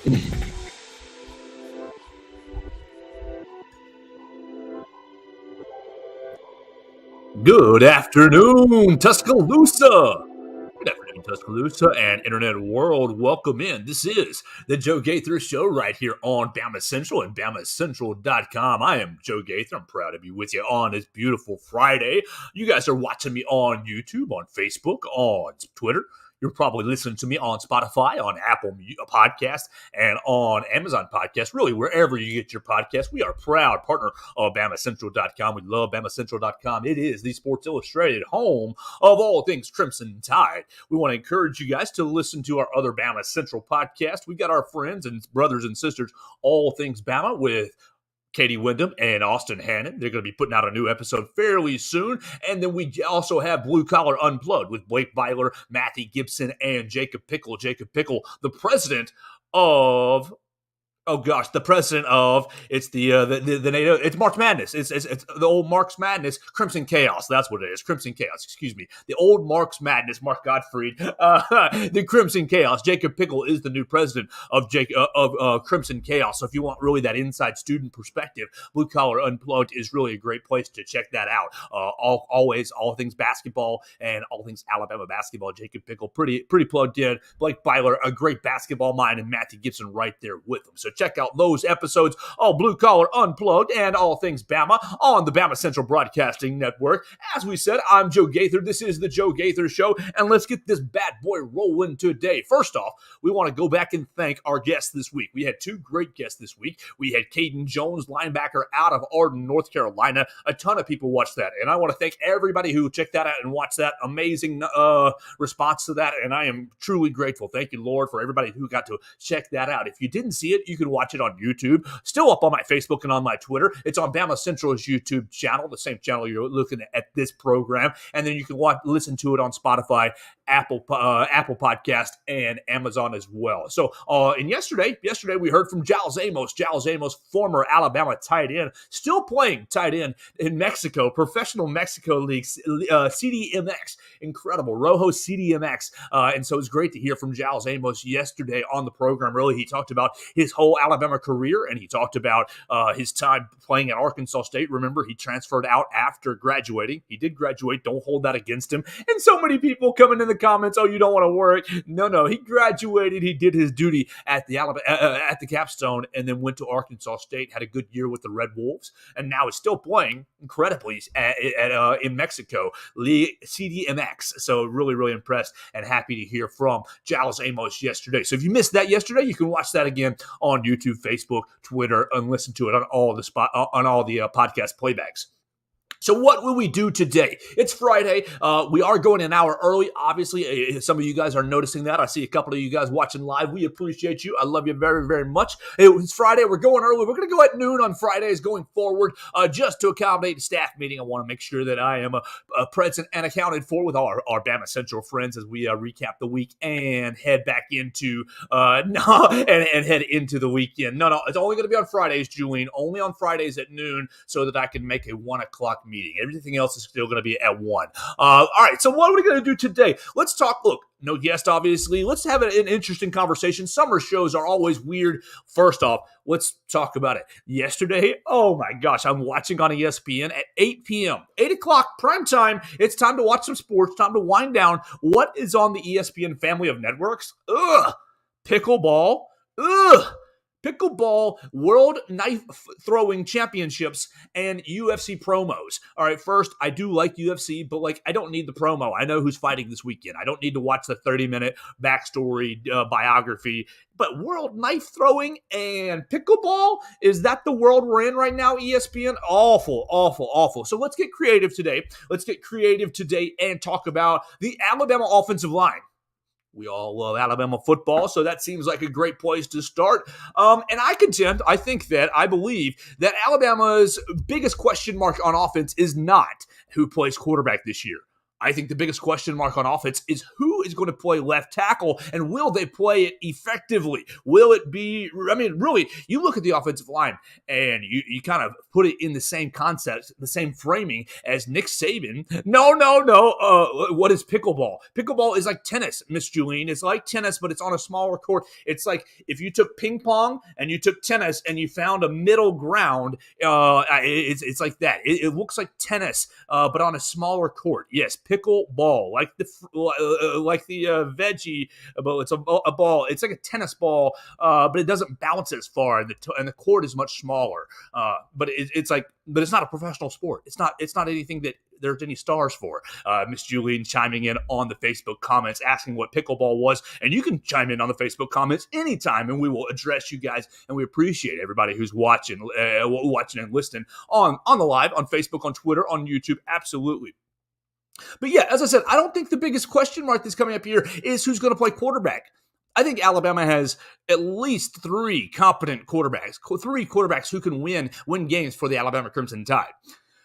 Good afternoon, Tuscaloosa. Good afternoon, Tuscaloosa and Internet World. Welcome in. This is the Joe Gaither Show right here on BamaCentral and BamaCentral.com. I am Joe Gaither. I'm proud to be with you on this beautiful Friday. You guys are watching me on YouTube, on Facebook, on Twitter. You're probably listening to me on Spotify, on Apple Podcasts, and on Amazon Podcasts. Really, wherever you get your podcasts. We are a proud partner of BamaCentral.com. We love BamaCentral.com. It is the Sports Illustrated home of all things Crimson Tide. We want to encourage you guys to listen to our other Bama Central podcast. We got our friends and brothers and sisters, All Things Bama, with Katie Wyndham and Austin Hannon. They're going to be putting out a new episode fairly soon. And then we also have Blue Collar Unplugged with Blake Byler, Matthew Gibson, and Jacob Pickle. Jacob Pickle, the president of... the president of the NATO. It's March Madness. It's the old March Madness, Crimson Chaos. That's what it is. Crimson Chaos. Excuse me. The old March Madness, Mark Gottfried. The Crimson Chaos. Jacob Pickle is the new president of Crimson Chaos. So if you want really that inside student perspective, Blue Collar Unplugged is really a great place to check that out. Always all things basketball and all things Alabama basketball. Jacob Pickle pretty plugged in. Blake Byler, a great basketball mind, and Matthew Gibson right there with him. So check out those episodes of Blue Collar Unplugged and all things Bama on the Bama Central Broadcasting Network. As we said, I'm Joe Gaither. This is the Joe Gaither Show, and let's get this bad boy rolling today. First off, we want to go back and thank our guests this week. We had two great guests this week. We had Caden Jones, linebacker out of Arden, North Carolina. A ton of people watched that, and I want to thank everybody who checked that out and watched that. Amazing response to that, and I am truly grateful. Thank you, Lord, for everybody who got to check that out. If you didn't see it, you can watch it on YouTube. Still up on my Facebook and on my Twitter. It's on Bama Central's YouTube channel, the same channel you're looking at this program. And then you can listen to it on Spotify, Apple Podcast, and Amazon as well. So, and yesterday we heard from Giles Amos. Giles Amos, former Alabama tight end, still playing tight end in Mexico, Professional Mexico League, CDMX. Incredible. Rojo CDMX. And so it's great to hear from Giles Amos yesterday on the program. Really, he talked about his whole Alabama career, and he talked about his time playing at Arkansas State. Remember, he transferred out after graduating. He did graduate. Don't hold that against him. And so many people coming in the comments, oh, you don't want to work. No, he graduated. He did his duty at the at the capstone, and then went to Arkansas State, had a good year with the Red Wolves, and now is still playing incredibly in Mexico, CDMX. So really, really impressed and happy to hear from Giles Amos yesterday. So if you missed that yesterday, you can watch that again on YouTube, Facebook, Twitter, and listen to it on all the podcast playbacks. So what will we do today? It's Friday. We are going an hour early. Obviously, some of you guys are noticing that. I see a couple of you guys watching live. We appreciate you. I love you very, very much. It's Friday. We're going early. We're going to go at noon on Fridays going forward, just to accommodate the staff meeting. I want to make sure that I am present and accounted for with all our Bama Central friends as we recap the week and head back into and head into the weekend. No, it's only going to be on Fridays, Julian. Only on Fridays at noon, so that I can make a 1 o'clock meeting. Everything else is still going to be at 1. All right, so what are we going to do today? Let's talk. Look, no guest, obviously. Let's have an interesting conversation. Summer shows are always weird. First off, let's talk about it. Yesterday, oh my gosh, I'm watching on ESPN at 8 p.m., 8 o'clock, prime time. It's time to watch some sports, time to wind down. What is on the ESPN family of networks? Pickleball. Pickleball World Knife Throwing Championships and UFC promos. All right, first, I do like UFC, but I don't need the promo. I know who's fighting this weekend. I don't need to watch the 30-minute backstory biography. But World Knife Throwing and Pickleball, is that the world we're in right now, ESPN? Awful, awful, awful. So let's get creative today. And talk about the Alabama offensive line. We all love Alabama football, so that seems like a great place to start. And I believe that Alabama's biggest question mark on offense is not who plays quarterback this year. I think the biggest question mark on offense is who is going to play left tackle and will they play it effectively? Will it be, I mean, really, you look at the offensive line and you kind of put it in the same concept, the same framing as Nick Saban. No. What is pickleball? Pickleball is like tennis, Miss Julene. It's like tennis, but it's on a smaller court. It's like if you took ping pong and you took tennis and you found a middle ground, it's like that. It looks like tennis, but on a smaller court. Yes, pickleball, like the veggie, but it's a ball. It's like a tennis ball, but it doesn't bounce as far, and the court is much smaller. But it's not a professional sport. It's not anything that there's any stars for. Miss Julian chiming in on the Facebook comments, asking what pickleball was, and you can chime in on the Facebook comments anytime, and we will address you guys. And we appreciate everybody who's watching and listening on the live, on Facebook, on Twitter, on YouTube. Absolutely. But yeah, as I said, I don't think the biggest question mark that's coming up here is who's going to play quarterback. I think Alabama has at least three competent quarterbacks, three quarterbacks who can win games for the Alabama Crimson Tide.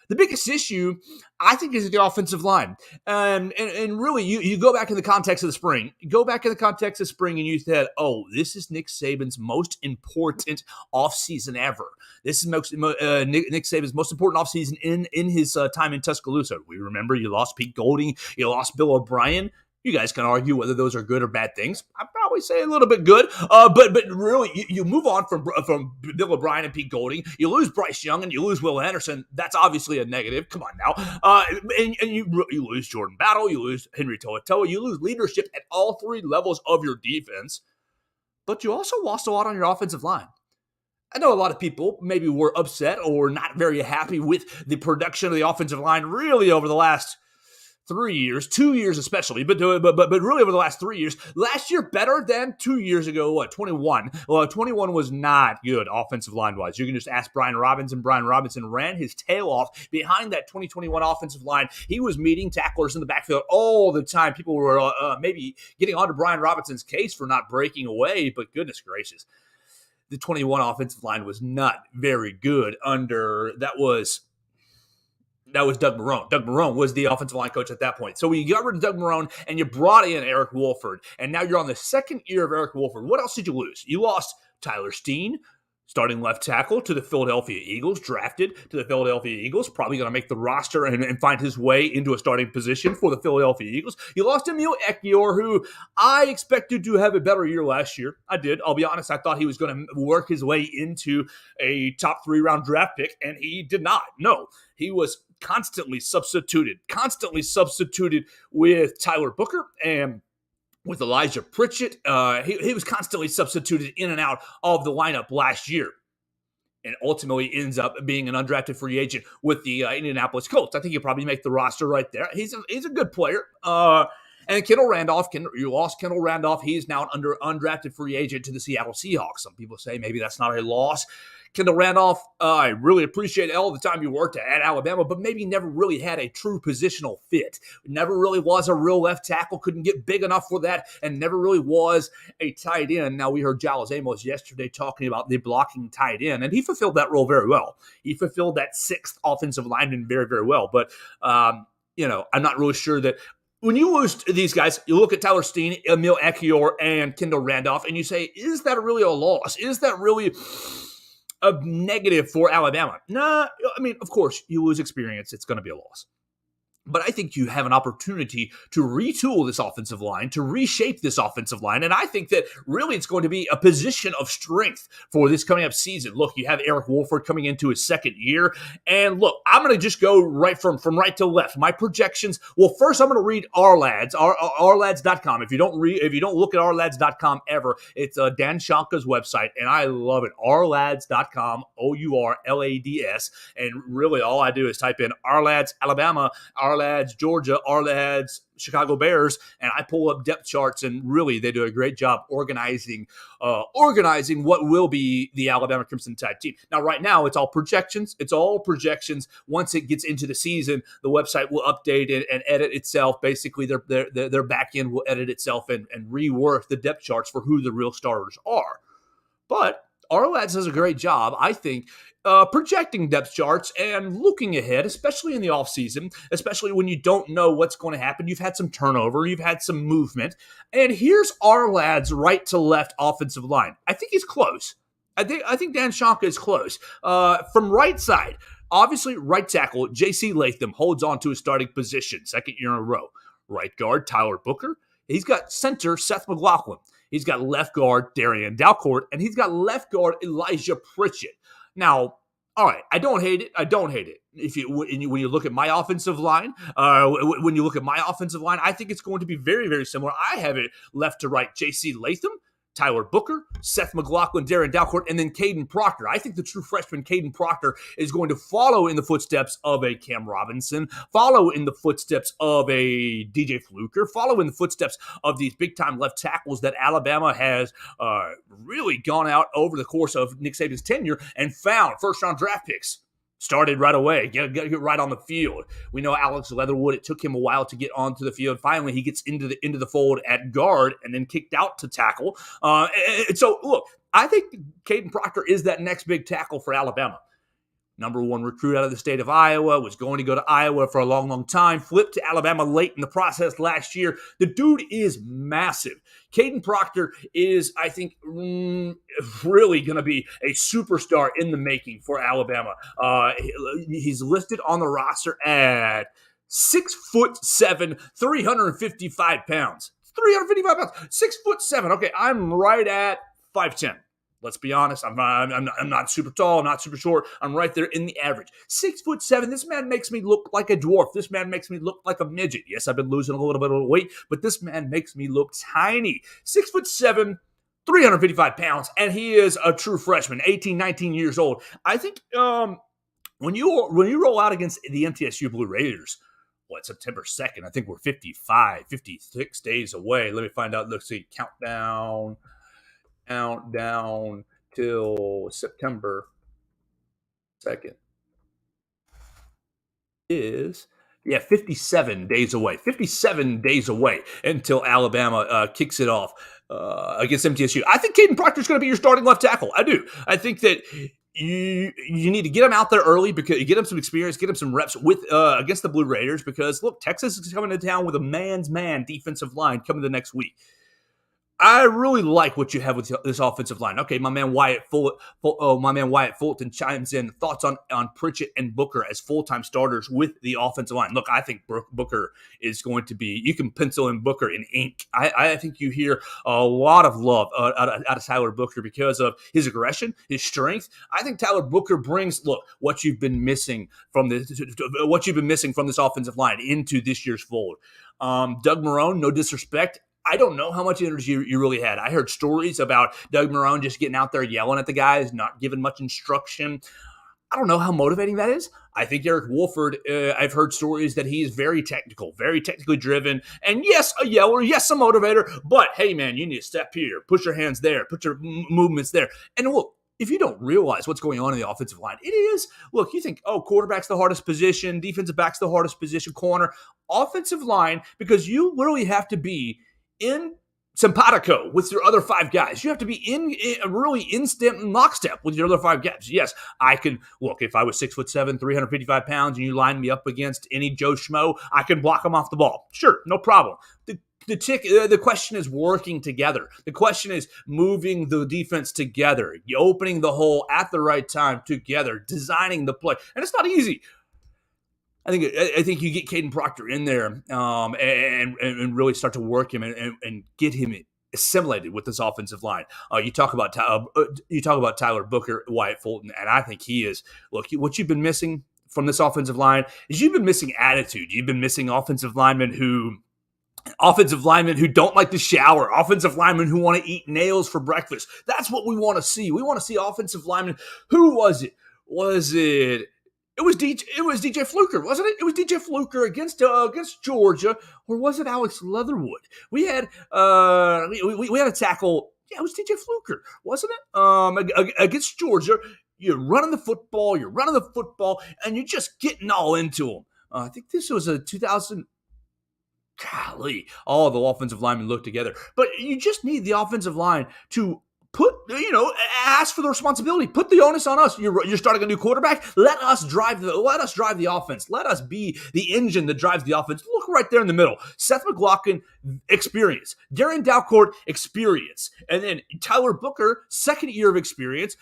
The biggest issue, I think, is the offensive line. And really, you go back in the context of the spring. Go back in the context of spring and you said, oh, this is Nick Saban's most important offseason ever. This is Nick Saban's most important offseason in his time in Tuscaloosa. We remember you lost Pete Golding. You lost Bill O'Brien. You guys can argue whether those are good or bad things. I'd probably say a little bit good. But really, you move on from Bill O'Brien and Pete Golding. You lose Bryce Young and you lose Will Anderson. That's obviously a negative. Come on now. And you lose Jordan Battle. You lose Henry To'oTo'o. You lose leadership at all three levels of your defense. But you also lost a lot on your offensive line. I know a lot of people maybe were upset or not very happy with the production of the offensive line really over the last 3 years, 2 years especially, but really over the last 3 years. Last year better than 2 years ago, 21. Well, 21 was not good offensive line-wise. You can just ask Brian Robinson. Brian Robinson ran his tail off behind that 2021 offensive line. He was meeting tacklers in the backfield all the time. People were maybe getting onto Brian Robinson's case for not breaking away, but goodness gracious. The 21 offensive line was not very good that was Doug Marrone. Doug Marrone was the offensive line coach at that point. So you got rid of Doug Marrone and you brought in Eric Wolford. And now you're on the second year of Eric Wolford. What else did you lose? You lost Tyler Steen, starting left tackle, to the Philadelphia Eagles, drafted to the Philadelphia Eagles, probably going to make the roster and find his way into a starting position for the Philadelphia Eagles. You lost Emil Ekiyor, who I expected to have a better year last year. I did. I'll be honest. I thought he was going to work his way into a top 3-round draft pick, and he did not. No, he was constantly substituted with Tyler Booker and with Elijah Pritchett. He was constantly substituted in and out of the lineup last year, and ultimately ends up being an undrafted free agent with the Indianapolis Colts. I think he'll probably make the roster right there. He's a good player. And Kendall Randolph, you lost Kendall Randolph. He is now an undrafted free agent to the Seattle Seahawks. Some people say maybe that's not a loss. Kendall Randolph, I really appreciate all the time you worked at Alabama, but maybe never really had a true positional fit. Never really was a real left tackle, couldn't get big enough for that, and never really was a tight end. Now, we heard Giles Amos yesterday talking about the blocking tight end, and he fulfilled that role very well. He fulfilled that sixth offensive lineman very, very well. But, I'm not really sure that when you lose these guys, you look at Tyler Steen, Emil Ekiyor, and Kendall Randolph, and you say, is that really a loss? Is that really a negative for Alabama? Nah, I mean, of course, you lose experience. It's going to be a loss. But I think you have an opportunity to retool this offensive line, to reshape this offensive line. And I think that really it's going to be a position of strength for this coming up season. Look, you have Eric Wolford coming into his second year. And look, I'm going to just go right from right to left. My projections. Well, first I'm going to read ourlads, ourlads.com. If you don't look at ourlads.com ever, it's Dan Shanka's website. And I love it. Ourlads.com, Ourlads. And really all I do is type in Ourlads, Alabama, Ourlads, Georgia, Ourlads, Chicago Bears, and I pull up depth charts, and really they do a great job organizing what will be the Alabama Crimson Tide team. Now, right now, it's all projections. Once it gets into the season, the website will update and edit itself. Basically, their back end will edit itself and rework the depth charts for who the real starters are. But Arlads does a great job, I think, projecting depth charts and looking ahead, especially in the offseason, especially when you don't know what's going to happen. You've had some turnover, you've had some movement. And here's Arlad's right to left offensive line. I think he's close. I think Dan Shanka is close. From right side, obviously right tackle, J.C. Latham holds on to his starting position, second year in a row. Right guard, Tyler Booker. He's got center, Seth McLaughlin. He's got left guard, Darian Dalcourt, and he's got left guard, Elijah Pritchett. Now, all right, I don't hate it. I don't hate it. When you look at my offensive line, I think it's going to be very, very similar. I have it left to right, J.C. Latham, Tyler Booker, Seth McLaughlin, Darren Dalcourt, and then Caden Proctor. I think the true freshman Caden Proctor is going to follow in the footsteps of a Cam Robinson, follow in the footsteps of a DJ Fluker, follow in the footsteps of these big-time left tackles that Alabama has really gone out over the course of Nick Saban's tenure and found first-round draft picks. Started right away, get right on the field. We know Alex Leatherwood, it took him a while to get onto the field. Finally, he gets into the fold at guard and then kicked out to tackle. And so, look, I think Caden Proctor is that next big tackle for Alabama. Number one recruit out of the state of Iowa, was going to go to Iowa for a long, long time, flipped to Alabama late in the process last year. The dude is massive. Caden Proctor is, I think, really going to be a superstar in the making for Alabama. He's listed on the roster at 6'7", 355 pounds. 355 pounds, 6'7". Okay, I'm right at 5'10". Let's be honest. I'm not super tall. I'm not super short. I'm right there in the average. 6'7". This man makes me look like a dwarf. This man makes me look like a midget. Yes, I've been losing a little bit of weight, but this man makes me look tiny. 6'7", 355 pounds, and he is a true freshman, 18, 19 years old. I think when you roll out against the MTSU Blue Raiders, September 2nd, I think we're 56 days away. Let me find out. Let's see, countdown till September 2nd is 57 days away. 57 days away until Alabama kicks it off against MTSU. I think Caden Proctor is going to be your starting left tackle. I do. I think that you need to get him out there early, because you get him some experience, get him some reps with against the Blue Raiders, because look, Texas is coming to town with a man's man defensive line coming the next week. I really like what you have with this offensive line. Okay, my man Wyatt Fulton chimes in. Thoughts on Pritchett and Booker as full-time starters with the offensive line. Look, I think Booker is going to be, you can pencil in Booker in ink. I think you hear a lot of love out of Tyler Booker because of his aggression, his strength. I think Tyler Booker brings, look, what you've been missing from this offensive line into this year's fold. Doug Marrone, no disrespect, I don't know how much energy you really had. I heard stories about Doug Marrone just getting out there yelling at the guys, not giving much instruction. I don't know how motivating that is. I think Eric Wolford, I've heard stories that he is very technical, very technically driven. And yes, a yeller, yes, a motivator. But hey, man, you need to step here, put your hands there, put your movements there. And look, if you don't realize what's going on in the offensive line, it is, look, you think, quarterback's the hardest position, defensive back's the hardest position, corner, offensive line, because you literally have to be in simpatico with your other five guys. You have to be in really lockstep with your other five guys. Yes, I can, look, if I was 6'7", 355 pounds, and you line me up against any Joe Schmo, I can block him off the ball. Sure, no problem. The question is working together. The question is moving the defense together, opening the hole at the right time together, designing the play. And it's not easy. I think you get Caden Proctor in there and really start to work him and get him assimilated with this offensive line. You talk about Tyler Booker, Wyatt Fulton, and I think he is. Look, what you've been missing from this offensive line is you've been missing attitude. You've been missing offensive linemen who don't like to shower, offensive linemen who want to eat nails for breakfast. That's what we want to see. We want to see offensive linemen. Who was it? It was DJ Fluker, wasn't it? It was DJ Fluker against Georgia, or was it Alex Leatherwood? We had we had a tackle. Yeah, it was DJ Fluker, wasn't it? Against Georgia, you're running the football, and you're just getting all into them. I think this was a 2000. Golly, all the offensive linemen look together, but you just need the offensive line to ask for the responsibility. Put the onus on us. You're starting a new quarterback. Let us drive the offense. Let us be the engine that drives the offense. Look right there in the middle. Seth McLaughlin, experience. Darren Dalcourt, experience. And then Tyler Booker, second year of experience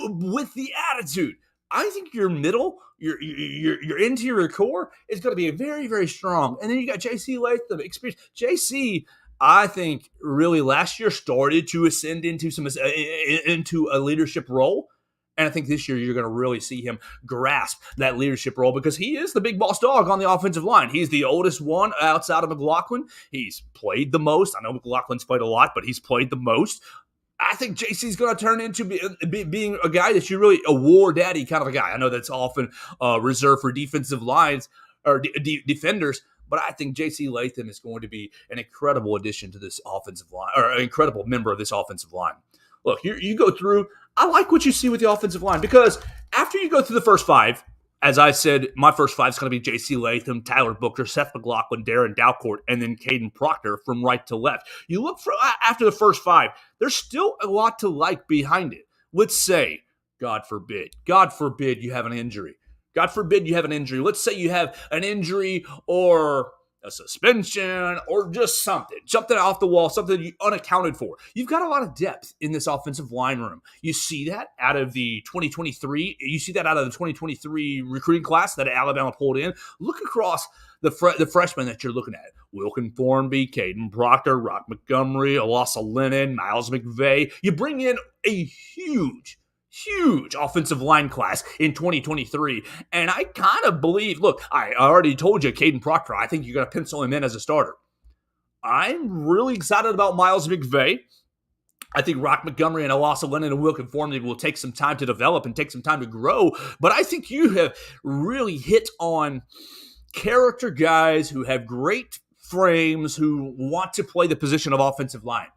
with the attitude. I think your middle, your interior core is going to be very, very strong. And then you got J.C. Latham, experience. J.C., I think, really last year started to ascend into a leadership role. And I think this year you're going to really see him grasp that leadership role because he is the big boss dog on the offensive line. He's the oldest one outside of McLaughlin. He's played the most. I know McLaughlin's played a lot, but he's played the most. I think JC's going to turn into being a guy that you really, a war daddy kind of a guy. I know that's often reserved for defensive lines or defenders, but I think J.C. Latham is going to be an incredible addition to this offensive line, or an incredible member of this offensive line. Look, you go through, I like what you see with the offensive line because after you go through the first five, as I said, my first five is going to be J.C. Latham, Tyler Booker, Seth McLaughlin, Darren Dalcourt, and then Caden Proctor from right to left. You look for after the first five, there's still a lot to like behind it. Let's say, God forbid you have an injury. God forbid you have an injury. Let's say you have an injury or a suspension or just something off the wall, something you unaccounted for. You've got a lot of depth in this offensive line room. You see that out of the 2023 recruiting class that Alabama pulled in. Look across the freshmen that you're looking at. Wilkin Thornby, Caden Proctor, Rock Montgomery, Alasa Lennon, Miles McVay. You bring in a huge offensive line class in 2023. And I kind of believe, look, I already told you, Caden Proctor, I think you're going to pencil him in as a starter. I'm really excited about Miles McVay. I think Rock Montgomery and Alasa Lennon and Wilkin Thornby will take some time to develop and take some time to grow. But I think you have really hit on character guys who have great frames, who want to play the position of offensive line.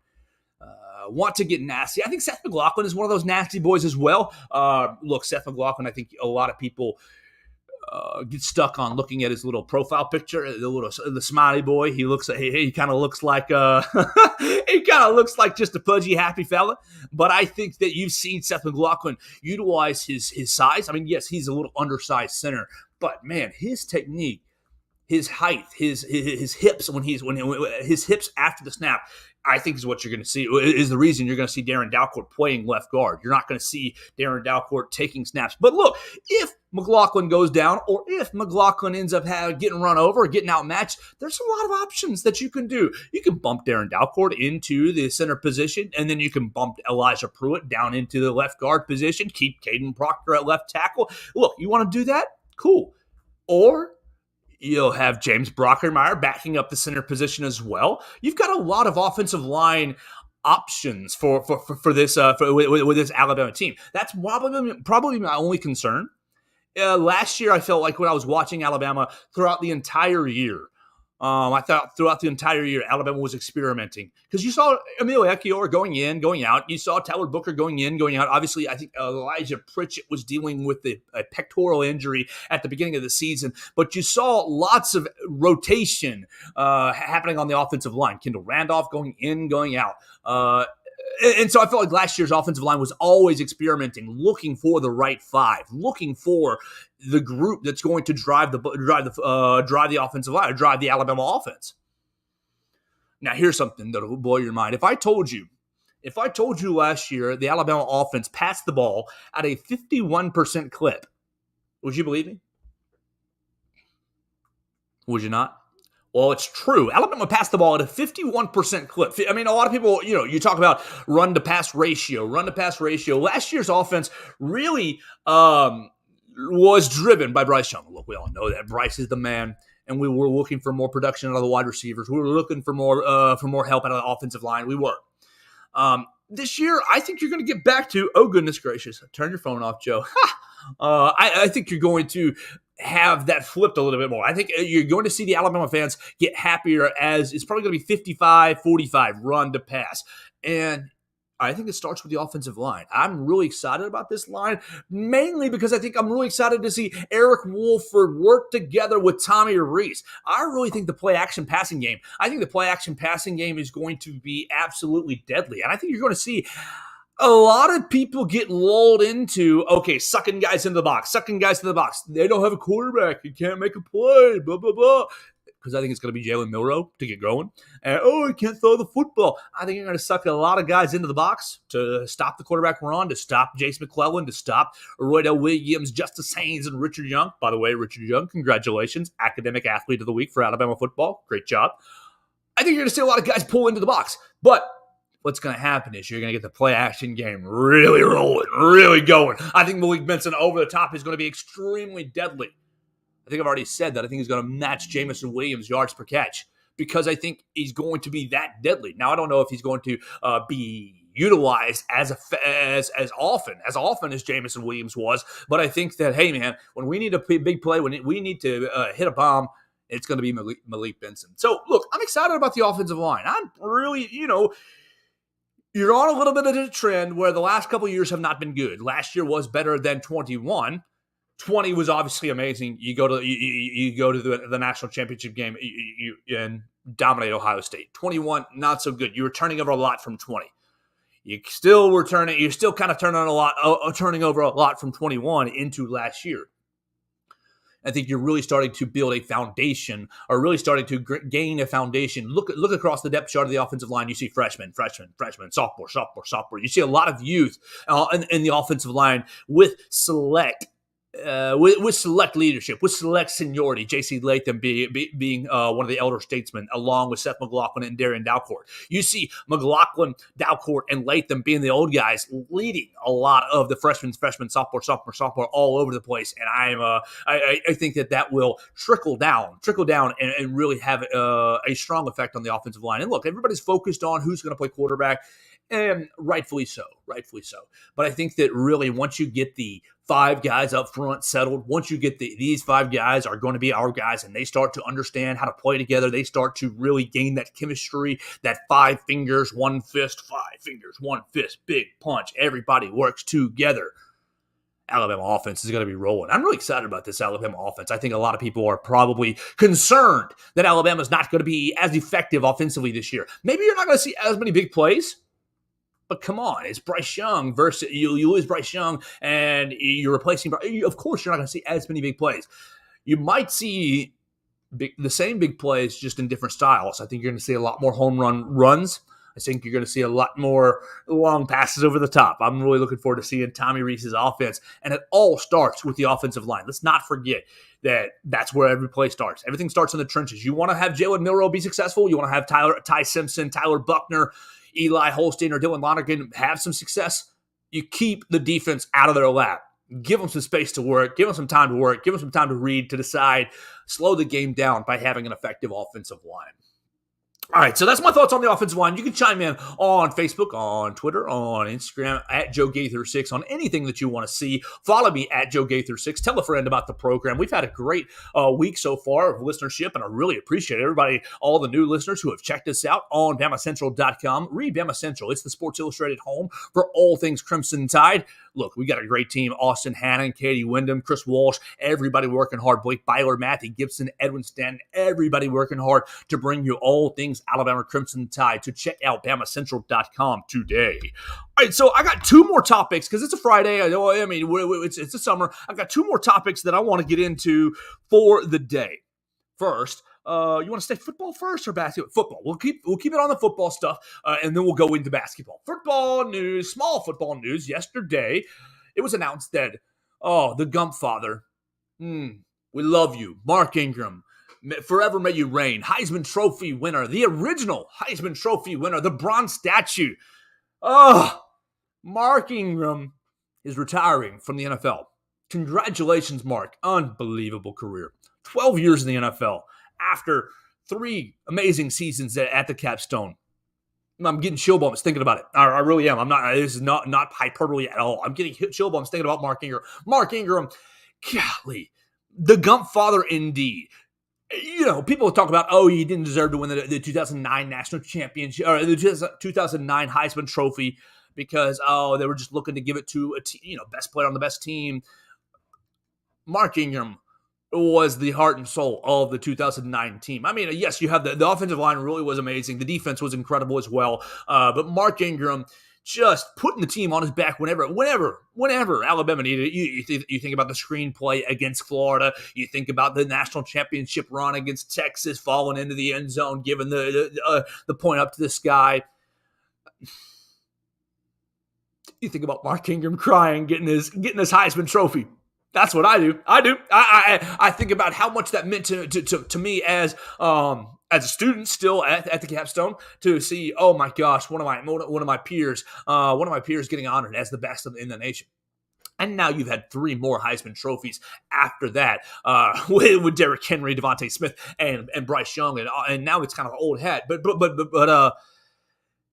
Want to get nasty. I think Seth McLaughlin is one of those nasty boys as well. Look, Seth McLaughlin, I think a lot of people get stuck on looking at his little profile picture, the smiley boy. He kind of looks like just a pudgy, happy fella. But I think that you've seen Seth McLaughlin utilize his size. I mean, yes, he's a little undersized center, but man, his technique, his height, his hips his hips after the snap, I think is what you're going to see, is the reason you're going to see Darren Dalcourt playing left guard. You're not going to see Darren Dalcourt taking snaps. But look, if McLaughlin goes down or if McLaughlin ends up getting run over or getting outmatched, there's a lot of options that you can do. You can bump Darren Dalcourt into the center position, and then you can bump Elijah Pruitt down into the left guard position, keep Caden Proctor at left tackle. Look, you want to do that? Cool. Or you'll have James Brockermeyer backing up the center position as well. You've got a lot of offensive line options for this with this Alabama team. That's probably my only concern. Last year, I felt like when I was watching Alabama throughout the entire year, I thought throughout the entire year, Alabama was experimenting because you saw Emil Ekiyor going in, going out. You saw Tyler Booker going in, going out. Obviously, I think Elijah Pritchett was dealing with a pectoral injury at the beginning of the season, but you saw lots of rotation happening on the offensive line. Kendall Randolph going in, going out. And so I felt like last year's offensive line was always experimenting, looking for the right five, looking for the group that's going to drive the offensive line, or drive the Alabama offense. Now, here's something that will blow your mind. If I told you last year the Alabama offense passed the ball at a 51% clip, would you believe me? Would you not? Well, it's true. Alabama passed the ball at a 51% clip. I mean, a lot of people, you talk about run-to-pass ratio. Last year's offense really was driven by Bryce Young. Look, we all know that Bryce is the man, and we were looking for more production out of the wide receivers. We were looking for more help out of the offensive line. We were. This year, I think you're going to get back to, oh, goodness gracious. Turn your phone off, Joe. I think you're going to have that flipped a little bit more. I think you're going to see the Alabama fans get happier as it's probably going to be 55-45 run to pass. And I think it starts with the offensive line. I'm really excited about this line, mainly because I think I'm really excited to see Eric Wolford work together with Tommy Rees. I really think the play-action passing game is going to be absolutely deadly. And I think you're going to see A lot of people get lulled into, okay, sucking guys into the box, sucking guys to the box. They don't have a quarterback. He can't make a play, blah, blah, blah. Because I think it's going to be Jalen Milroe to get going. And, he can't throw the football. I think you're going to suck a lot of guys into the box to stop the quarterback run, to stop Jace McClellan, to stop Roydell Williams, Justice Haynes, and Richard Young. By the way, Richard Young, congratulations. Academic Athlete of the Week for Alabama football. Great job. I think you're going to see a lot of guys pull into the box. But what's going to happen is you're going to get the play-action game really rolling, really going. I think Malik Benson over the top is going to be extremely deadly. I think I've already said that. I think he's going to match Jameson Williams' yards per catch because I think he's going to be that deadly. Now, I don't know if he's going to be utilized as often as Jameson Williams was, but I think that, hey, man, when we need a big play, when we need to hit a bomb, it's going to be Malik Benson. So, look, I'm excited about the offensive line. I'm really, you're on a little bit of a trend where the last couple of years have not been good. Last year was better than 21. 20 was obviously amazing. You go to the national championship game and dominate Ohio State. 21, not so good. You were turning over a lot from 20. You're still kind of turning over a lot from 21 into last year. I think you're really starting to build a foundation, or really starting to gain a foundation. Look across the depth chart of the offensive line. You see freshman, sophomore. You see a lot of youth in the offensive line with select leadership, with select seniority. J.C. Latham being one of the elder statesmen, along with Seth McLaughlin and Darian Dalcourt. You see McLaughlin, Dalcourt, and Latham being the old guys, leading a lot of the freshman, sophomore, all over the place. And I think that will trickle down, and really have a strong effect on the offensive line. And look, everybody's focused on who's going to play quarterback. And rightfully so. But I think that really once you get the 5 guys up front settled, once you get these 5 guys are going to be our guys, and they start to understand how to play together, they start to really gain that chemistry, that 5 fingers, 1 fist, 5 fingers, 1 fist, big punch. Everybody works together. Alabama offense is going to be rolling. I'm really excited about this Alabama offense. I think a lot of people are probably concerned that Alabama is not going to be as effective offensively this year. Maybe you're not going to see as many big plays. But come on, it's Bryce Young versus you lose Bryce Young and you're replacing. Of course, you're not going to see as many big plays. You might see the same big plays, just in different styles. I think you're going to see a lot more home runs. I think you're going to see a lot more long passes over the top. I'm really looking forward to seeing Tommy Rees's offense. And it all starts with the offensive line. Let's not forget that that's where every play starts. Everything starts in the trenches. You want to have Jalen Milroe be successful. You want to have Ty Simpson, Tyler Buckner, Eli Holstein, or Dylan Lonergan have some success. You keep the defense out of their lap. Give them some space to work. Give them some time to work. Give them some time to read, to decide. Slow the game down by having an effective offensive line. All right, so that's my thoughts on the offensive line. You can chime in on Facebook, on Twitter, on Instagram, at Joe Gaither6, on anything that you want to see. Follow me at Joe Gaither6. Tell a friend about the program. We've had a great week so far of listenership, and I really appreciate everybody, all the new listeners who have checked us out on BamaCentral.com. Read BamaCentral. It's the Sports Illustrated home for all things Crimson Tide. Look, we got a great team. Austin Hannon, Katie Wyndham, Chris Walsh, everybody working hard. Blake Byler, Matthew Gibson, Edwin Stanton, everybody working hard to bring you all things Alabama Crimson Tide. So check out BamaCentral.com today. All right, so I got 2 more topics because it's a Friday. I mean, it's the summer. I've got 2 more topics that I want to get into for the day. First, you want to stay football first or basketball? Football. We'll keep it on the football stuff, and then we'll go into basketball. Football news, small football news. Yesterday, it was announced that, the Gump father, we love you, Mark Ingram. Forever may you reign. Heisman Trophy winner, the original Heisman Trophy winner, the bronze statue. Mark Ingram is retiring from the NFL. Congratulations, Mark. Unbelievable career. 12 years in the NFL. After 3 amazing seasons at the capstone. I'm getting chill bumps thinking about it. I really am. I'm not. This is not hyperbole at all. I'm getting chill bumps thinking about Mark Ingram. Mark Ingram, golly, the Gump father indeed. You know, people talk about, he didn't deserve to win the 2009 national championship or the 2009 Heisman Trophy because they were just looking to give it to a best player on the best team. Mark Ingram was the heart and soul of the 2009 team. I mean, yes, you have the offensive line really was amazing. The defense was incredible as well. But Mark Ingram just putting the team on his back whenever Alabama needed it. You think about the screenplay against Florida. You think about the national championship run against Texas, falling into the end zone, giving the point up to the sky. You think about Mark Ingram crying, getting his Heisman Trophy. That's what I do. I think about how much that meant to me as a student still at the capstone to see. Oh my gosh, one of my peers getting honored as the best in the nation. And now you've had 3 more Heisman trophies after that with Derrick Henry, Devontae Smith, and Bryce Young, and now it's kind of old hat. But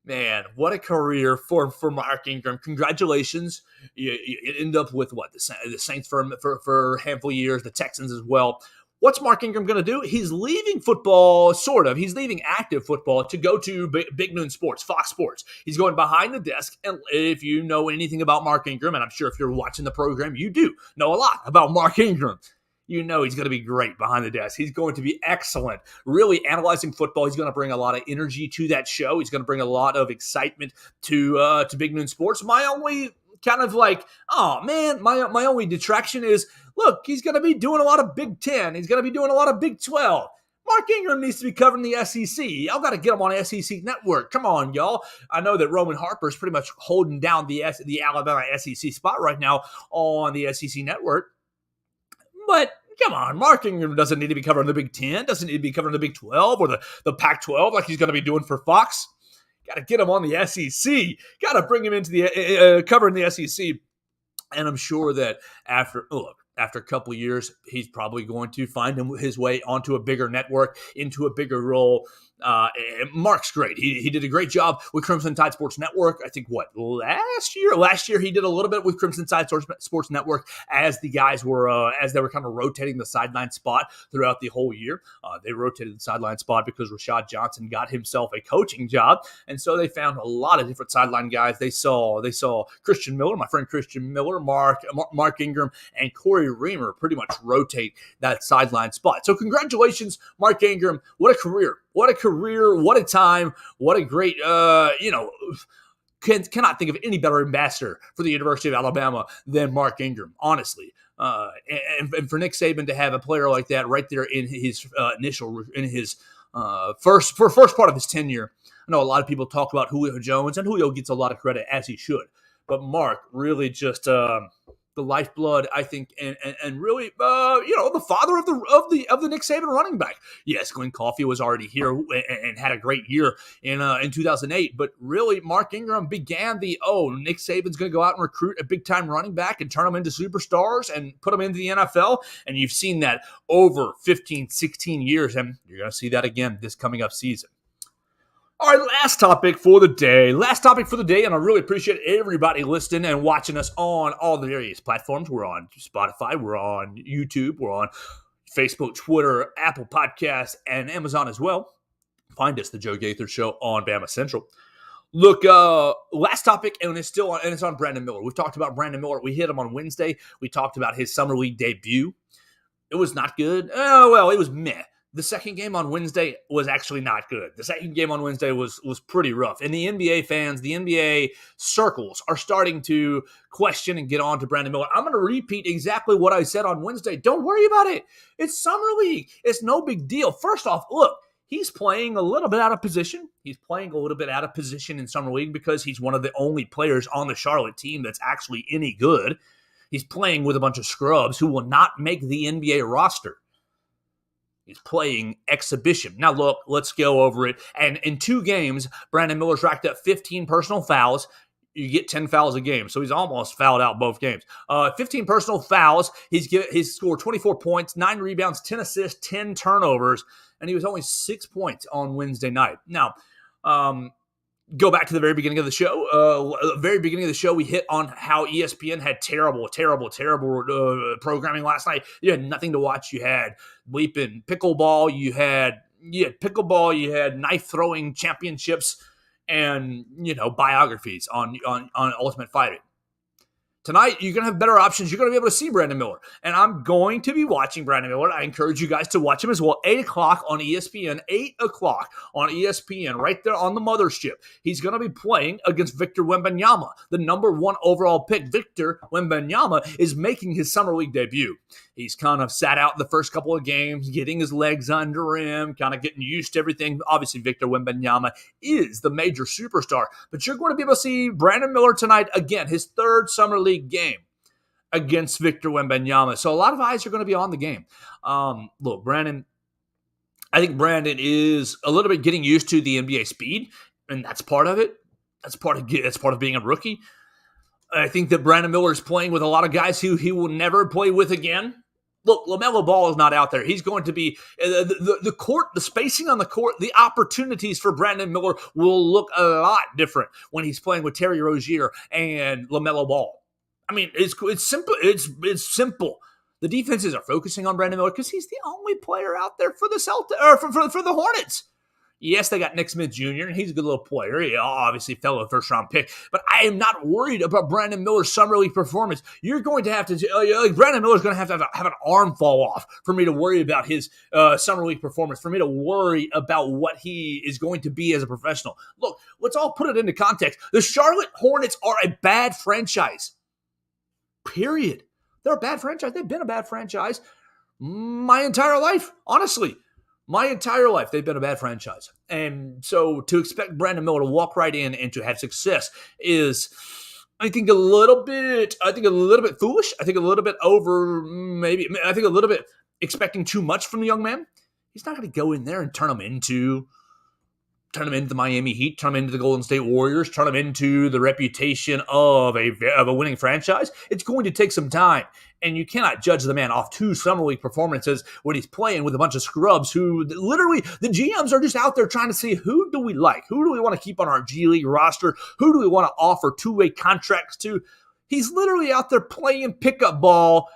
man, what a career for Mark Ingram. Congratulations. You end up with what? The Saints for a handful of years, the Texans as well. What's Mark Ingram going to do? He's leaving football, sort of. He's leaving active football to go to Big Noon Sports, Fox Sports. He's going behind the desk. And if you know anything about Mark Ingram, and I'm sure if you're watching the program, you do know a lot about Mark Ingram. You know he's going to be great behind the desk. He's going to be excellent, really analyzing football. He's going to bring a lot of energy to that show. He's going to bring a lot of excitement to Big Noon Sports. My only kind of like, oh man, my only detraction is, look, he's going to be doing a lot of Big 10. He's going to be doing a lot of Big 12. Mark Ingram needs to be covering the SEC. Y'all got to get him on SEC Network. Come on, y'all. I know that Roman Harper is pretty much holding down the Alabama SEC spot right now on the SEC Network. But come on, Mark Ingram doesn't need to be covering the Big 10, doesn't need to be covering the Big 12 or the Pac-12 like he's going to be doing for Fox. Got to get him on the SEC. Got to bring him into the covering the SEC. And I'm sure that after a couple of years, he's probably going to find his way onto a bigger network, into a bigger role. Mark's great. He did a great job with Crimson Tide Sports Network. I think last year he did a little bit with Crimson Tide Sports Network as the guys were as they were kind of rotating the sideline spot throughout the whole year. They rotated the sideline spot because Rashad Johnson got himself a coaching job, and so they found a lot of different sideline guys. They saw Christian Miller, my friend Christian Miller, Mark Ingram, and Corey Reamer pretty much rotate that sideline spot. So congratulations, Mark Ingram. What a career. What a career, what a time, what a great, cannot think of any better ambassador for the University of Alabama than Mark Ingram, honestly. And for Nick Saban to have a player like that right there in his first part of his tenure. I know a lot of people talk about Julio Jones, and Julio gets a lot of credit, as he should. But Mark really just the lifeblood, I think, and really, the father of the Nick Saban running back. Yes, Glenn Coffey was already here and had a great year in 2008, but really, Mark Ingram began Nick Saban's going to go out and recruit a big time running back and turn them into superstars and put them into the NFL, and you've seen that over 15, 16 years, and you're going to see that again this coming up season. All right, last topic for the day, and I really appreciate everybody listening and watching us on all the various platforms. We're on Spotify, we're on YouTube, we're on Facebook, Twitter, Apple Podcasts, and Amazon as well. Find us, The Joe Gaither Show, on BamaCentral. Look, last topic, and it's on Brandon Miller. We've talked about Brandon Miller. We hit him on Wednesday. We talked about his Summer League debut. It was not good. Oh, well, it was meh. The second game on Wednesday was actually not good. The second game on Wednesday was pretty rough. And the NBA fans, the NBA circles are starting to question and get on to Brandon Miller. I'm going to repeat exactly what I said on Wednesday. Don't worry about it. It's Summer League. It's no big deal. First off, look, he's playing a little bit out of position. He's playing a little bit out of position in Summer League because he's one of the only players on the Charlotte team that's actually any good. He's playing with a bunch of scrubs who will not make the NBA roster. He's playing exhibition. Now, look, let's go over it. And in 2 games, Brandon Miller's racked up 15 personal fouls. You get 10 fouls a game, so he's almost fouled out both games. 15 personal fouls. He's scored 24 points, 9 rebounds, 10 assists, 10 turnovers, and he was only 6 points on Wednesday night. Now, go back to the very beginning of the show. We hit on how ESPN had terrible programming last night. You had nothing to watch. You had bleeping pickleball. You had knife throwing championships, and biographies on Ultimate Fighting. Tonight, you're going to have better options. You're going to be able to see Brandon Miller. And I'm going to be watching Brandon Miller. I encourage you guys to watch him as well. 8 o'clock on ESPN. 8 o'clock on ESPN, right there on the mothership. He's going to be playing against Victor Wembanyama, the number 1 overall pick. Victor Wembanyama is making his Summer League debut. He's kind of sat out the first couple of games, getting his legs under him, kind of getting used to everything. Obviously, Victor Wembanyama is the major superstar. But you're going to be able to see Brandon Miller tonight, again, his 3rd Summer League game against Victor Wembanyama. So a lot of eyes are going to be on the game. Look, I think Brandon is a little bit getting used to the NBA speed, and that's part of it. That's part of being a rookie. I think that Brandon Miller is playing with a lot of guys who he will never play with again. Look, LaMelo Ball is not out there. He's going to be the court, the spacing on the court, the opportunities for Brandon Miller will look a lot different when he's playing with Terry Rozier and LaMelo Ball. I mean, it's simple. It's simple. The defenses are focusing on Brandon Miller because he's the only player out there for the for the Hornets. Yes, they got Nick Smith Jr., and he's a good little player. He obviously fell a first-round pick. But I am not worried about Brandon Miller's Summer League performance. You're going to have to Brandon Miller's going to have an arm fall off for me to worry about his Summer League performance, for me to worry about what he is going to be as a professional. Look, let's all put it into context. The Charlotte Hornets are a bad franchise. Period. They're a bad franchise. They've been a bad franchise my entire life, honestly. My entire life, they've been a bad franchise. And so to expect Brandon Miller to walk right in and to have success is, I think, a little bit foolish. I think a little bit I think a little bit expecting too much from the young man. He's not going to go in there and turn him into the Miami Heat, turn him into the Golden State Warriors, turn him into the reputation of a winning franchise. It's going to take some time. And you cannot judge the man off 2 Summer League performances when he's playing with a bunch of scrubs who literally, the GMs are just out there trying to see who do we like? Who do we want to keep on our G League roster? Who do we want to offer 2-way contracts to? He's literally out there playing pickup ball.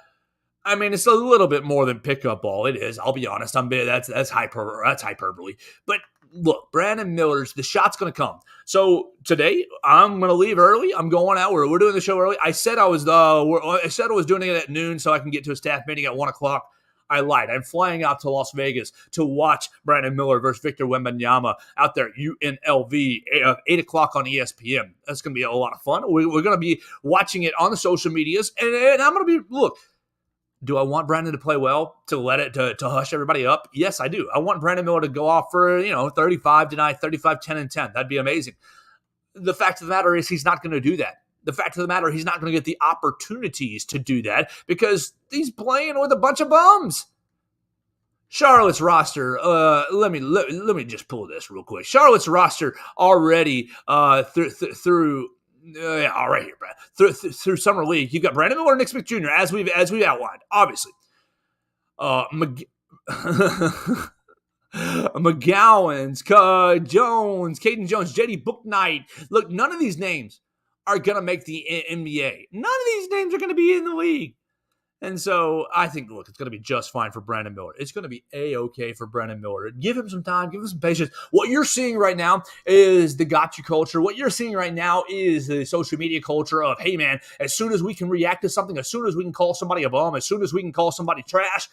I mean, it's a little bit more than pickup ball. It is. I'll be honest. That's hyperbole. But look, Brandon Miller's, the shot's going to come. So today, I'm going to leave early. I'm going out. We're doing the show early. I said I was doing it at noon so I can get to a staff meeting at 1 o'clock. I lied. I'm flying out to Las Vegas to watch Brandon Miller versus Victor Wembanyama out there at UNLV, 8 o'clock on ESPN. That's going to be a lot of fun. We're going to be watching it on the social medias, and I'm going to be, look, do I want Brandon to play well, to hush everybody up? Yes, I do. I want Brandon Miller to go off for, 35 tonight, 35, 10, and 10. That'd be amazing. The fact of the matter is he's not going to do that. The fact of the matter, he's not going to get the opportunities to do that because he's playing with a bunch of bums. Charlotte's roster, let me just pull this real quick. Charlotte's roster already through right here, Brad. Through Summer League, you've got Brandon Miller and Nick Smith Jr. as we've outlined, obviously. McGowan's, Jones, Caden Jones, JD Bouknight. Look, none of these names are going to make the NBA. None of these names are going to be in the league. And so I think, look, it's going to be just fine for Brandon Miller. It's going to be A-okay for Brandon Miller. Give him some time. Give him some patience. What you're seeing right now is the gotcha culture. What you're seeing right now is the social media culture of, hey, man, as soon as we can react to something, as soon as we can call somebody a bum, as soon as we can call somebody trash,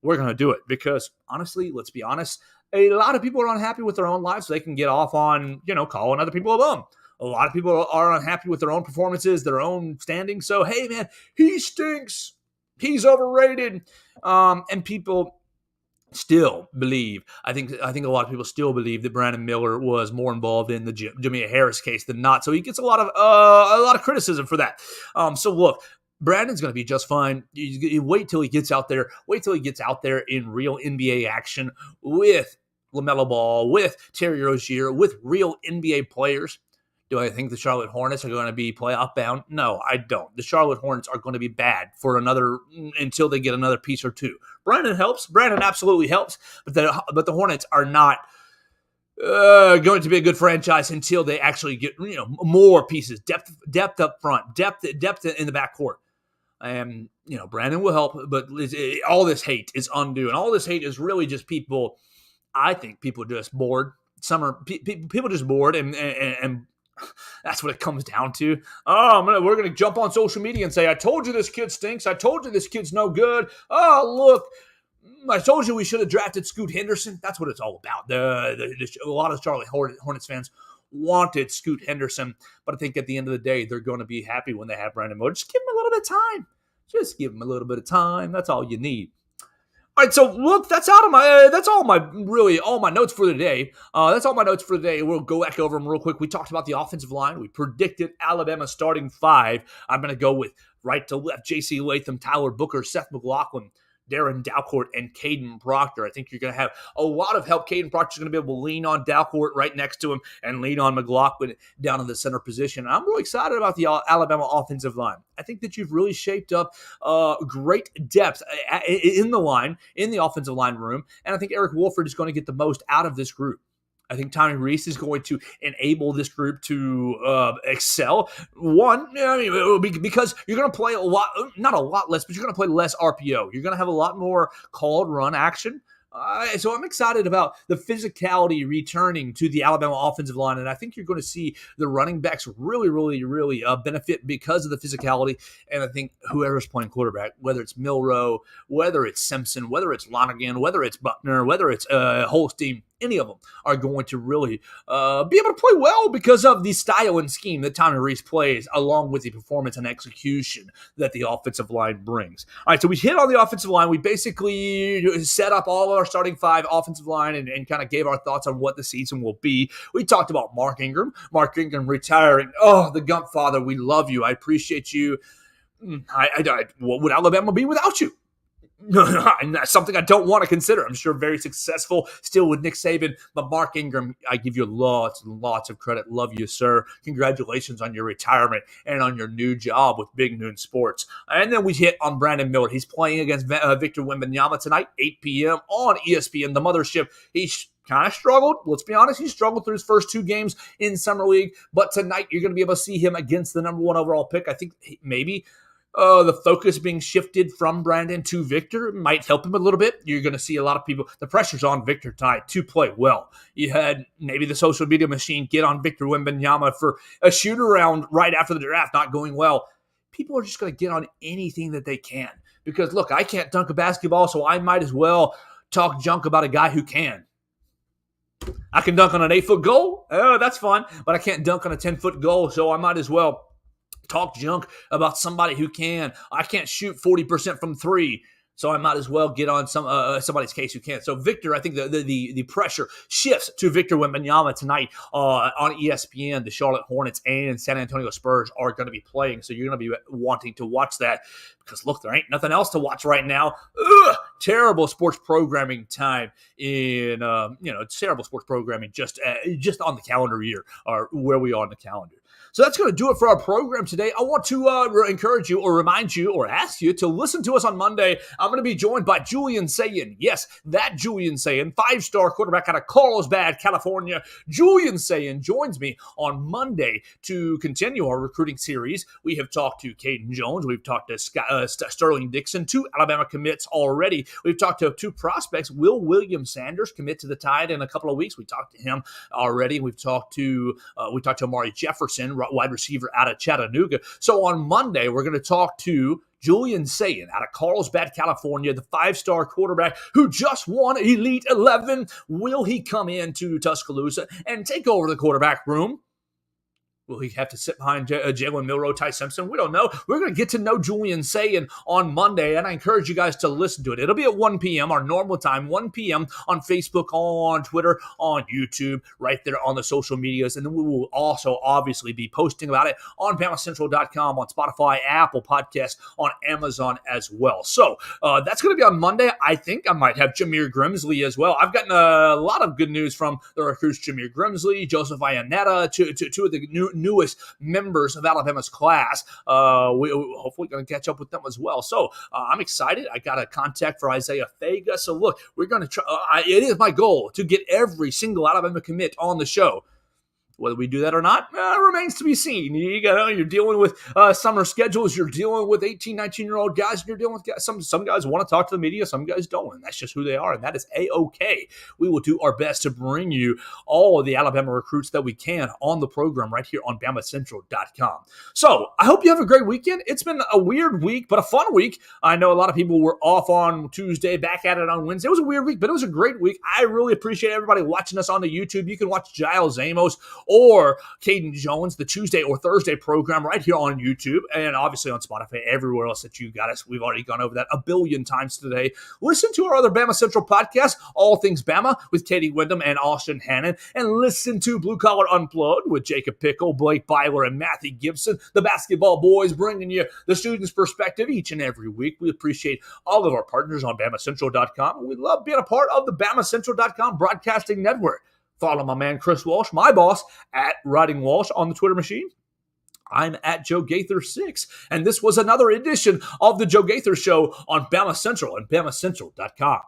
we're going to do it. Because, honestly, let's be honest, a lot of people are unhappy with their own lives, so they can get off on, calling other people a bum. A lot of people are unhappy with their own performances, their own standing. So, hey, man, he stinks. He's overrated, and people still believe. I think a lot of people still believe that Brandon Miller was more involved in the Jamea Harris case than not. So he gets a lot of criticism for that. So look, Brandon's going to be just fine. You wait till he gets out there. Wait till he gets out there in real NBA action with LaMelo Ball, with Terry Rozier, with real NBA players. Do I think the Charlotte Hornets are going to be playoff bound? No, I don't. The Charlotte Hornets are going to be bad for until they get another piece or two. Brandon helps. Brandon absolutely helps. But the Hornets are not going to be a good franchise until they actually get more pieces, depth up front, depth in the backcourt. And Brandon will help, but all this hate is undue, and all this hate is really just people. I think people just bored. People just bored and That's what it comes down to. We're going to jump on social media and say, I told you this kid stinks. I told you this kid's no good. Oh, look, I told you we should have drafted Scoot Henderson. That's what it's all about. A lot of Charlotte Hornets fans wanted Scoot Henderson, but I think at the end of the day, they're going to be happy when they have Brandon Miller. Just give him a little bit of time. Just give him a little bit of time. That's all you need. All right, so look, that's all my notes for the day. That's all my notes for the day. We'll go back over them real quick. We talked about the offensive line. We predicted Alabama starting 5. I'm going to go with right to left: J.C. Latham, Tyler Booker, Seth McLaughlin, Darren Dalcourt, and Caden Proctor. I think you're going to have a lot of help. Caden Proctor's going to be able to lean on Dalcourt right next to him and lean on McLaughlin down in the center position. And I'm really excited about the Alabama offensive line. I think that you've really shaped up great depth in the offensive line room. And I think Eric Wolford is going to get the most out of this group. I think Tommy Rees is going to enable this group to excel. Because you're going to play not a lot less, but you're going to play less RPO. You're going to have a lot more called run action. So I'm excited about the physicality returning to the Alabama offensive line, and I think you're going to see the running backs really benefit because of the physicality. And I think whoever's playing quarterback, whether it's Milroe, whether it's Simpson, whether it's Lonergan, whether it's Buckner, whether it's Holstein, any of them are going to really be able to play well because of the style and scheme that Tommy Rees plays, along with the performance and execution that the offensive line brings. All right, so we hit on the offensive line. We basically set up all of our starting 5 offensive line and kind of gave our thoughts on what the season will be. We talked about Mark Ingram retiring. Oh, the Gump father, we love you. I appreciate you. What would Alabama be without you? And that's something I don't want to consider. I'm sure very successful still with Nick Saban, but Mark Ingram, I give you lots and lots of credit. Love you, sir. Congratulations on your retirement and on your new job with Big Noon Sports. And then we hit on Brandon Miller. He's playing against Victor Wembanyama tonight, 8 p.m. on ESPN, the mothership. He's kind of struggled. Let's be honest. He struggled through his first 2 games in Summer League, but tonight you're going to be able to see him against the number 1 overall pick. I think maybe the focus being shifted from Brandon to Victor might help him a little bit. You're going to see a lot of people. The pressure's on Victor tonight to play well. You had maybe the social media machine get on Victor Wembanyama for a shoot around right after the draft not going well. People are just going to get on anything that they can because, look, I can't dunk a basketball, so I might as well talk junk about a guy who can. I can dunk on an 8-foot goal. Oh, that's fun. But I can't dunk on a 10-foot goal, so I might as well talk junk about somebody who can. I can't shoot 40% from 3, so I might as well get on somebody's case who can. So Victor, I think the pressure shifts to Victor Wembanyama tonight on ESPN. The Charlotte Hornets and San Antonio Spurs are going to be playing, so you're going to be wanting to watch that because, look, there ain't nothing else to watch right now. Terrible sports programming time in terrible sports programming just on the calendar year or where we are on the calendar. So that's going to do it for our program today. I want to encourage you or remind you or ask you to listen to us on Monday. I'm going to be joined by Julian Sayin. Yes, that Julian Sayin, 5-star quarterback out of Carlsbad, California. Julian Sayin joins me on Monday to continue our recruiting series. We have talked to Caden Jones. We've talked to Sterling Dixon, 2 Alabama commits already. We've talked to 2 prospects. Will William Sanders commit to the Tide in a couple of weeks. We talked to him already. We've talked to Amari Jefferson, wide receiver out of Chattanooga. So on Monday, we're going to talk to Julian Sayin out of Carlsbad, California, the 5-star quarterback who just won Elite 11. Will he come into Tuscaloosa and take over the quarterback room? Will he have to sit behind Jalen Milroe, Ty Simpson? We don't know. We're going to get to know Julian Sayin on Monday, and I encourage you guys to listen to it. It'll be at 1 p.m., our normal time, 1 p.m. on Facebook, on Twitter, on YouTube, right there on the social medias. And then we will also obviously be posting about it on BamaCentral.com, on Spotify, Apple Podcasts, on Amazon as well. So that's going to be on Monday. I think I might have Jameer Grimsley as well. I've gotten a lot of good news from the recruits, Jameer Grimsley, Joseph Ionetta, two of the newest members of Alabama's class. We're hopefully going to catch up with them as well. So I'm excited. I got a contact for Isaiah Fega. So look, we're going to try. It is my goal to get every single Alabama commit on the show. Whether we do that or not remains to be seen. You're dealing with summer schedules. You're dealing with 18, 19-year-old guys. And you're dealing with guys, some guys want to talk to the media. Some guys don't. And that's just who they are. And that is A-OK. We will do our best to bring you all of the Alabama recruits that we can on the program right here on BamaCentral.com. So I hope you have a great weekend. It's been a weird week, but a fun week. I know a lot of people were off on Tuesday, back at it on Wednesday. It was a weird week, but it was a great week. I really appreciate everybody watching us on the YouTube. You can watch Giles Amos or Caden Jones, the Tuesday or Thursday program right here on YouTube and obviously on Spotify, everywhere else that you got us. We've already gone over that a billion times today. Listen to our other Bama Central podcast, All Things Bama, with Katie Wyndham and Austin Hannon, and listen to Blue Collar Unplugged with Jacob Pickle, Blake Byler, and Matthew Gibson, the basketball boys, bringing you the students' perspective each and every week. We appreciate all of our partners on BamaCentral.com, and we love being a part of the BamaCentral.com broadcasting network. Follow my man Chris Walsh, my boss, at Writing Walsh on the Twitter machine. I'm at Joe Gaither6, and this was another edition of the Joe Gaither Show on Bama Central and BamaCentral.com.